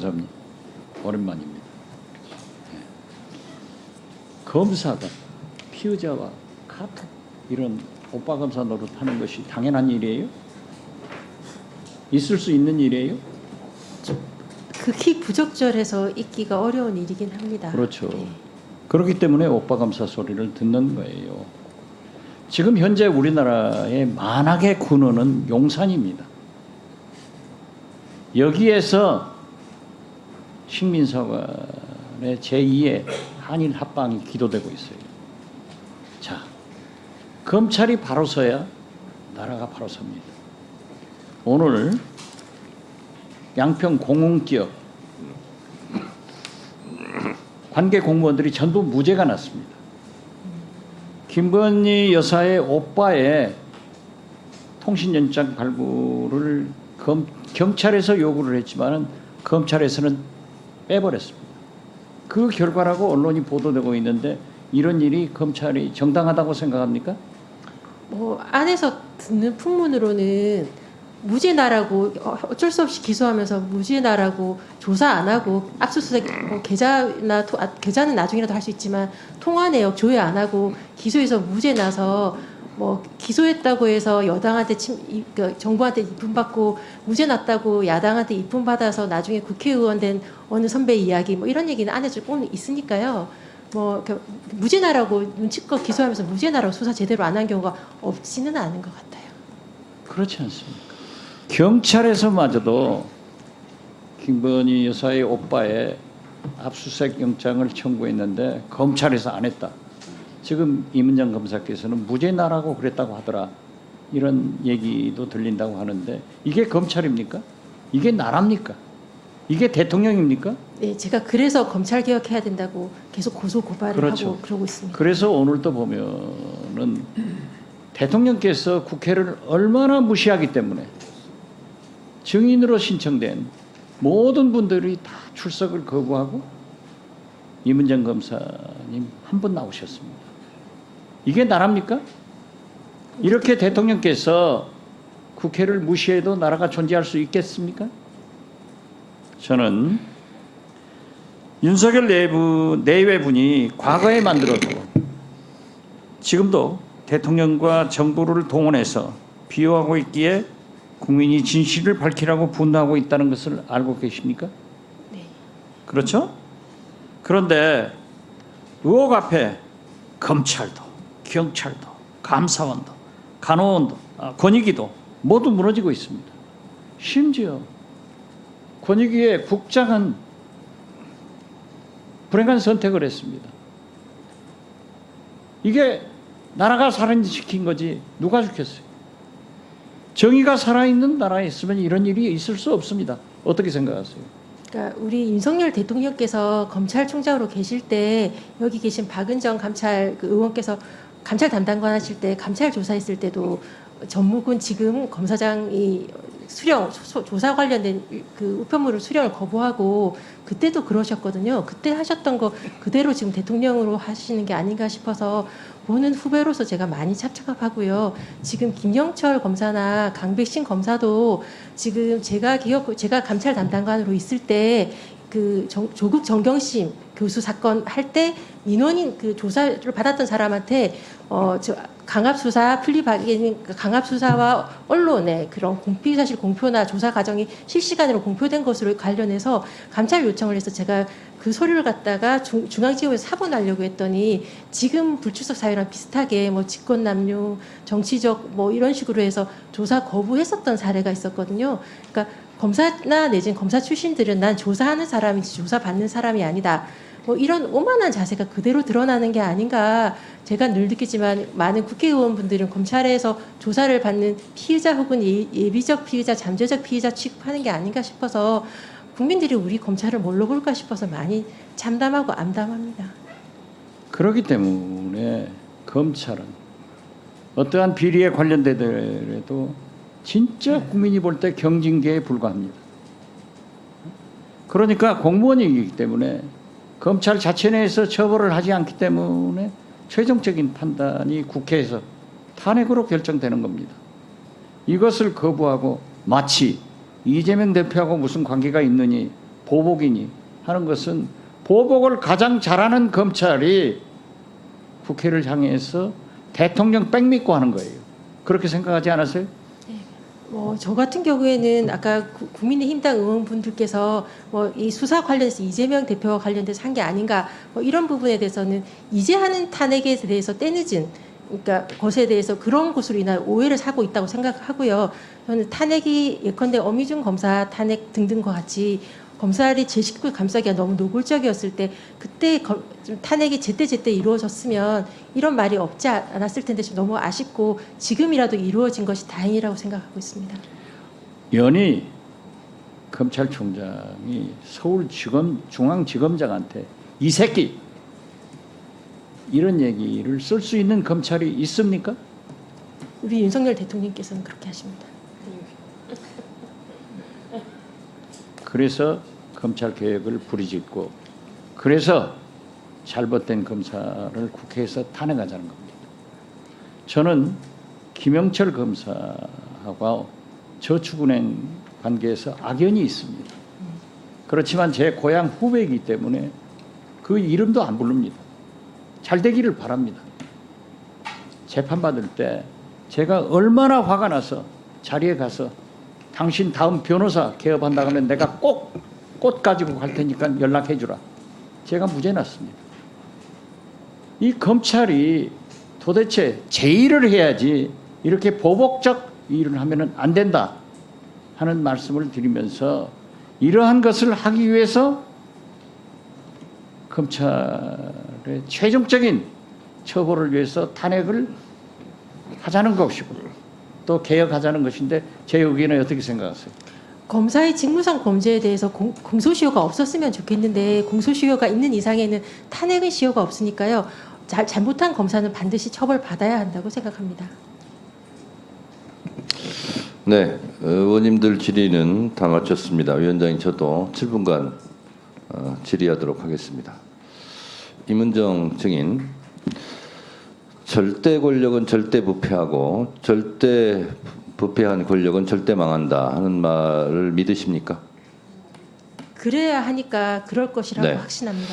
감사합니다. 오랜만입니다. 네. 검사가 피의자와 카톡 이런 오빠 검사 노릇하는 것이 당연한 일이에요? 있을 수 있는 일이에요? 극히 부적절해서 있기가 어려운 일이긴 합니다. 그렇죠. 네. 그렇기 때문에 오빠 검사 소리를 듣는 거예요. 지금 현재 우리나라의 만악의 근원은 용산입니다. 여기에서 식민사관의 제2의 한일 합방이 기도되고 있어요. 자, 검찰이 바로 서야 나라가 바로 섭니다. 오늘 양평 공흥기업 관계 공무원들이 전부 무죄가 났습니다. 김건희 여사의 오빠의 통신연장 발부를 경찰에서 요구를 했지만 검찰에서는 빼버렸습니다. 그 결과라고 언론이 보도되고 있는데 이런 일이 검찰이 정당하다고 생각합니까? 뭐 안에서 듣는 풍문으로는 무죄나라고 어쩔 수 없이 기소하면서 무죄나라고 조사 안 하고 압수수색 뭐 계좌는 나중이라도 할 수 있지만 통화 내역 조회 안 하고 기소해서 무죄나서 뭐 기소했다고 해서 여당한테 정부한테 입금 받고 무죄 났다고 야당한테 입금 받아서 나중에 국회의원 된 어느 선배 이야기 뭐 이런 얘기는 안에서 꼭 있으니까요. 뭐 무죄나라고 눈치껏 기소하면서 무죄나라고 수사 제대로 안 한 경우가 없지는 않은 것 같아요. 그렇지 않습니까? 경찰에서마저도 김건희 여사의 오빠의 압수수색 영장을 청구했는데 검찰에서 안 했다. 지금 이문정 검사께서는 무죄나라고 그랬다고 하더라. 이런 얘기도 들린다고 하는데 이게 검찰입니까? 이게 나라입니까? 이게 대통령입니까? 네, 제가 그래서 검찰 개혁해야 된다고 계속 고소 고발을 그렇죠. 하고 그러고 있습니다. 그래서 오늘도 보면은 대통령께서 국회를 얼마나 무시하기 때문에 증인으로 신청된 모든 분들이 다 출석을 거부하고 이문정 검사님 한 분 나오셨습니다. 이게 나라입니까? 이렇게 대통령께서 국회를 무시해도 나라가 존재할 수 있겠습니까? 저는 윤석열 내외분이 과거에 만들어도 지금도 대통령과 정부를 동원해서 비호하고 있기에 국민이 진실을 밝히라고 분노하고 있다는 것을 알고 계십니까? 네. 그렇죠? 그런데 의혹 앞에 검찰도, 경찰도, 감사원도, 간호원도, 권익위도 모두 무너지고 있습니다. 심지어 권익위의 국장은 불행한 선택을 했습니다. 이게 나라가 살인시킨 거지 누가 시켰어요? 정의가 살아있는 나라에 있으면 이런 일이 있을 수 없습니다. 어떻게 생각하세요? 그러니까 우리 윤석열 대통령께서 검찰총장으로 계실 때 여기 계신 박은정 감찰 의원께서 감찰 담당관 하실 때 감찰 조사했을 때도 전무군 지금 검사장이 수령 조사 관련된 그 우편물을 수령을 거부하고 그때도 그러셨거든요. 그때 하셨던 거 그대로 지금 대통령으로 하시는 게 아닌가 싶어서 보는 후배로서 제가 많이 찹찹하고요. 지금 김영철 검사나 강백신 검사도 지금 제가 감찰 담당관으로 있을 때 그 조국 정경심 교수 사건 할 때 민원인 그 조사를 받았던 사람한테 강압수사 강압수사와 언론의 그런 사실 공표나 조사 과정이 실시간으로 공표된 것으로 관련해서 감찰 요청을 해서 제가 그 서류를 갖다가 중앙지검에서 사본하려고 했더니 지금 불출석 사유랑 비슷하게 뭐 직권남용, 정치적 뭐 이런 식으로 해서 조사 거부했었던 사례가 있었거든요. 그러니까 검사나 내지는 검사 출신들은 난 조사하는 사람이지 조사받는 사람이 아니다. 뭐 이런 오만한 자세가 그대로 드러나는 게 아닌가. 제가 늘 느끼지만 많은 국회의원분들은 검찰에서 조사를 받는 피의자 혹은 예비적 피의자, 잠재적 피의자 취급하는 게 아닌가 싶어서 국민들이 우리 검찰을 뭘로 볼까 싶어서 많이 참담하고 암담합니다. 그렇기 때문에 검찰은 어떠한 비리에 관련되더라도 진짜 국민이 볼 때 경징계에 불과합니다. 그러니까 공무원이기 때문에 검찰 자체 내에서 처벌을 하지 않기 때문에 최종적인 판단이 국회에서 탄핵으로 결정되는 겁니다. 이것을 거부하고 마치 이재명 대표하고 무슨 관계가 있느니 보복이니 하는 것은 보복을 가장 잘하는 검찰이 국회를 향해서 대통령 백미고 하는 거예요. 그렇게 생각하지 않았어요? 저 같은 경우에는 아까 국민의힘당 의원분들께서 이 수사 관련해서 이재명 대표와 관련돼서 한 게 아닌가 이런 부분에 대해서는 이제 하는 탄핵에 대해서 때늦은 그러니까 것에 대해서 그런 것으로 인한 오해를 사고 있다고 생각하고요. 저는 탄핵이 예컨대 어미중 검사 탄핵 등등과 같이 검찰이 제 식구 감싸기가 너무 노골적이었을 때 그때 좀 탄핵이 제때제때 이루어졌으면 이런 말이 없지 않았을 텐데 좀 너무 아쉽고 지금이라도 이루어진 것이 다행이라고 생각하고 있습니다. 연히 검찰총장이 서울지검 중앙지검장한테 이 새끼 이런 얘기를 쓸 수 있는 검찰이 있습니까? 우리 윤석열 대통령께서는 그렇게 하십니다. 그래서 검찰 개혁을 부르짖고 그래서 잘못된 검사를 국회에서 탄핵하자는 겁니다. 저는 김영철 검사하고 저축은행 관계에서 악연이 있습니다. 그렇지만 제 고향 후배이기 때문에 그 이름도 안 부릅니다. 잘 되기를 바랍니다. 재판받을 때 제가 얼마나 화가 나서 자리에 가서 당신 다음 변호사 개업한다 하면 내가 꼭 꽃 가지고 갈 테니까 연락해 주라. 제가 무죄 났습니다. 이 검찰이 도대체 제의를 해야지 이렇게 보복적 일을 하면 안 된다 하는 말씀을 드리면서 이러한 것을 하기 위해서 검찰의 최종적인 처벌을 위해서 탄핵을 하자는 것이고 또 개혁하자는 것인데 제 의견은 어떻게 생각하세요? 검사의 직무상 범죄에 대해서 공소시효가 없었으면 좋겠는데 공소시효가 있는 이상에는 탄핵은 시효가 없으니까요. 잘못한 검사는 반드시 처벌받아야 한다고 생각합니다. 네, 의원님들 질의는 다 마쳤습니다. 위원장님 저도 7분간 질의하도록 하겠습니다. 임은정 증인, 절대 권력은 절대 부패하고 절대 부패한 권력은 절대 망한다 하는 말을 믿으십니까? 그래야 하니까 그럴 것이라고 네. 확신합니다.